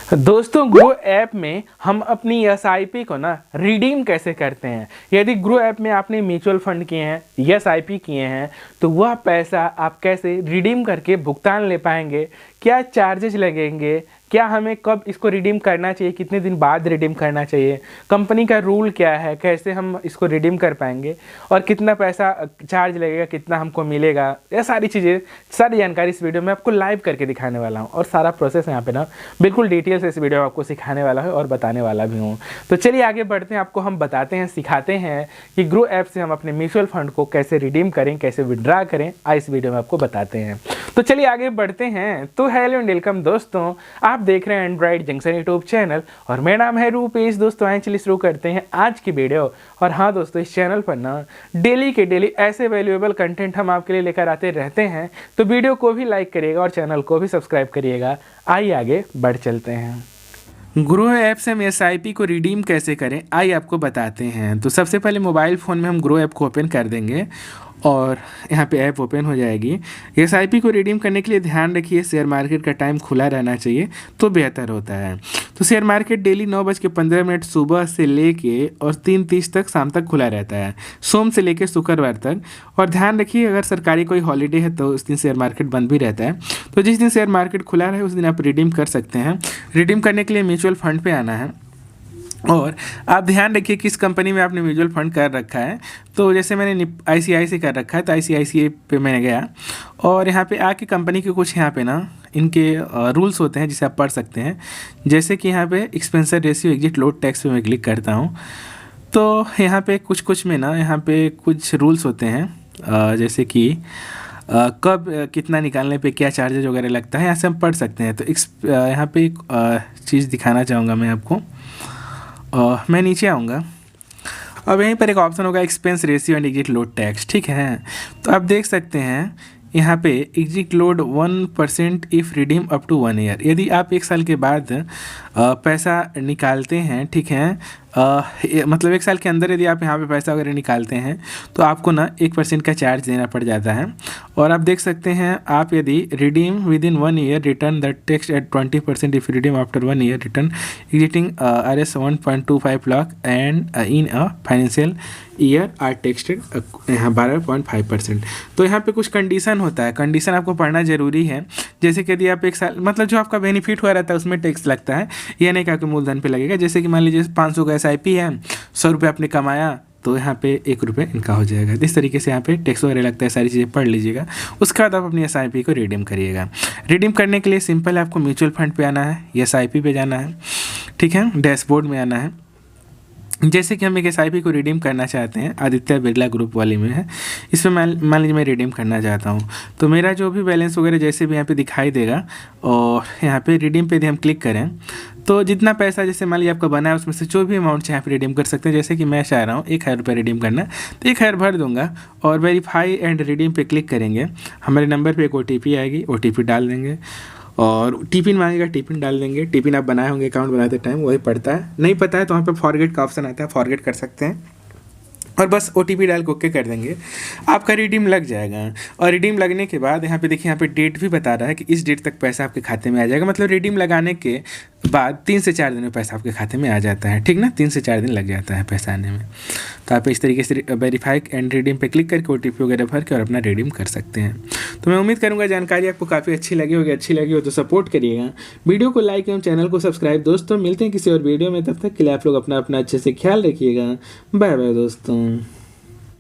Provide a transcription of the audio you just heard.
दोस्तों grow app में हम अपनी एसआईपी को ना रिडीम कैसे करते हैं। यदि ग्रो ऐप में आपने म्यूचुअल फंड किए हैं, एसआईपी किए हैं, तो वह पैसा आप कैसे रिडीम करके भुगतान ले पाएंगे, क्या चार्जेस लगेंगे, क्या हमें कब इसको रिडीम करना चाहिए, कितने दिन बाद रिडीम करना चाहिए, कंपनी का रूल क्या है, कैसे हम इसको रिडीम कर पाएंगे और कितना पैसा चार्ज लगेगा, कितना हमको मिलेगा, ये सारी चीज़ें, सारी जानकारी इस वीडियो में आपको लाइव करके दिखाने वाला हूँ। और सारा प्रोसेस यहाँ पे ना बिल्कुल डिटेल से इस वीडियो में आपको सिखाने वाला है और बताने वाला भी हूँ। तो चलिए आगे बढ़ते हैं, आपको हम बताते हैं, सिखाते हैं कि ग्रो ऐप से हम अपने म्यूचुअल फंड को कैसे रिडीम करें, कैसे विड्रा करें, इस वीडियो में आपको बताते हैं। तो चलिए आगे बढ़ते हैं। तो हेलो एंड वेलकम दोस्तों, आप देख रहे हैं एंड्रॉइड जंक्शन यूट्यूब चैनल और मेरा नाम है रूपेश। दोस्तों आइए चलिए शुरू करते हैं आज की वीडियो। और हाँ दोस्तों, इस चैनल पर ना डेली के डेली ऐसे वैल्यूएबल कंटेंट हम आपके लिए लेकर आते रहते हैं, तो वीडियो को भी लाइक करिएगा और चैनल को भी सब्सक्राइब करिएगा। आइए आगे बढ़ चलते हैं। ग्रो ऐप से हम एसआईपी को रिडीम कैसे करें आइए आपको बताते हैं। तो सबसे पहले मोबाइल फ़ोन में हम ग्रो ऐप को ओपन कर देंगे और यहाँ पे ऐप ओपन हो जाएगी। एसआईपी को रिडीम करने के लिए ध्यान रखिए शेयर मार्केट का टाइम खुला रहना चाहिए तो बेहतर होता है। तो शेयर मार्केट डेली 9:15 सुबह से लेके और 3:30 तक शाम तक खुला रहता है, सोम से लेके शुक्रवार तक। और ध्यान रखिए अगर सरकारी कोई हॉलीडे है तो उस दिन शेयर मार्केट बंद भी रहता है। तो जिस दिन शेयर मार्केट खुला रहे उस दिन आप रिडीम कर सकते हैं। रिडीम करने के लिए म्यूचुअल फंड पे आना है और आप ध्यान रखिए किस कंपनी में आपने म्यूचुअल फंड कर रखा है। तो जैसे मैंने आईसीआईसी कर रखा है तो आईसीआईसी पे मैंने गया और यहाँ पे आके कंपनी के कुछ यहाँ पे ना इनके रूल्स होते हैं जिसे आप पढ़ सकते हैं। जैसे कि यहाँ पे एक्सपेंसर रेशियो एग्जिट लोड टैक्स पे मैं क्लिक करता हूँ तो यहाँ पे कुछ में ना यहाँ पे कुछ रूल्स होते हैं, जैसे कि कब कितना निकालने पे क्या चार्जेज वगैरह लगता है, यहाँ से हम पढ़ सकते हैं। तो यहाँ पे एक चीज़ दिखाना चाहूँगा मैं आपको। मैं नीचे आऊँगा, अब यहीं पर एक ऑप्शन होगा expense ratio and exit load tax, ठीक है। तो आप देख सकते हैं यहाँ पे exit load 1% if redeem up to 1 year. यदि आप 1 साल के बाद पैसा निकालते हैं, ठीक है, मतलब 1 साल के अंदर यदि आप यहाँ पे पैसा वगैरह निकालते हैं तो आपको ना 1% का चार्ज देना पड़ जाता है। और आप देख सकते हैं आप यदि redeem within 1 year return the tax at 20% if redeem after 1 year return exceeding RS 1.25 lakh and in a financial year are taxed यहाँ 12.5%। तो यहाँ पे कुछ कंडीशन होता है, कंडीशन आपको पढ़ना जरूरी है। जैसे कि यदि आप 1 साल मतलब जो आपका बेनिफिट हुआ रहता है उसमें टैक्स लगता है, यह नहीं कहा कि मूलधन पे लगेगा। जैसे कि मान लीजिए 500 का एसआईपी है, 100 रुपये आपने कमाया तो यहाँ पे 1 रुपये इनका हो जाएगा। इस तरीके से यहाँ पे टैक्स वगैरह लगता है, सारी चीज़ें पढ़ लीजिएगा। उसके बाद आप अपनी एसआईपी को रिडीम करिएगा। रिडीम करने के लिए सिंपल आपको म्यूचुअल फंड पे आना है, एसआईपी पे जाना है, ठीक है, डैशबोर्ड में आना है। जैसे कि हम एक एसआईपी को रिडीम करना चाहते हैं, आदित्य बिरला ग्रुप वाली में है, इसमें मान लीजिए मैं रिडीम करना चाहता हूँ तो मेरा जो भी बैलेंस वगैरह जैसे भी यहाँ पे दिखाई देगा और यहाँ पे रिडीम पे यदि हम क्लिक करें तो जितना पैसा जैसे मान लीजिए आपका बना है उसमें से जो भी अमाउंट चाहे आप रिडीम कर सकते हैं। जैसे कि मैं चाह रहा हूँ 1000 रुपये रिडीम करना, तो 1000 भर दूंगा और वेरीफाई एंड रिडीम पे क्लिक करेंगे। हमारे नंबर पे एक OTP आएगी, OTP डाल देंगे और टिपिन मांगेगा, टिपिन डाल देंगे। टिपिन आप बनाए होंगे अकाउंट बनाते टाइम, वही पड़ता है। नहीं पता है तो वहाँ पे फॉरगेट का ऑप्शन आता है, फॉरगेट कर सकते हैं और बस OTP डाल के ओके कर देंगे, आपका रिडीम लग जाएगा। और रिडीम लगने के बाद यहाँ पे देखिए, यहाँ पे डेट भी बता रहा है कि इस डेट तक पैसा आपके खाते में आ जाएगा। मतलब रिडीम लगाने के बाद 3 से 4 दिन में पैसा आपके खाते में आ जाता है, ठीक ना, 3 से 4 दिन लग जाता है पैसा आने में। तो आप इस तरीके से वेरीफाई एंड रिडीम पे क्लिक करके OTP वगैरह भर के और अपना रिडीम कर सकते हैं। तो मैं उम्मीद करूँगा जानकारी आपको काफ़ी अच्छी लगी होगी। अच्छी लगी हो तो सपोर्ट करिएगा, वीडियो को लाइक एवं चैनल को सब्सक्राइब। दोस्तों मिलते हैं किसी और वीडियो में, तब तक के लिए आप लोग अपना अच्छे से ख्याल रखिएगा। बाय बाय दोस्तों।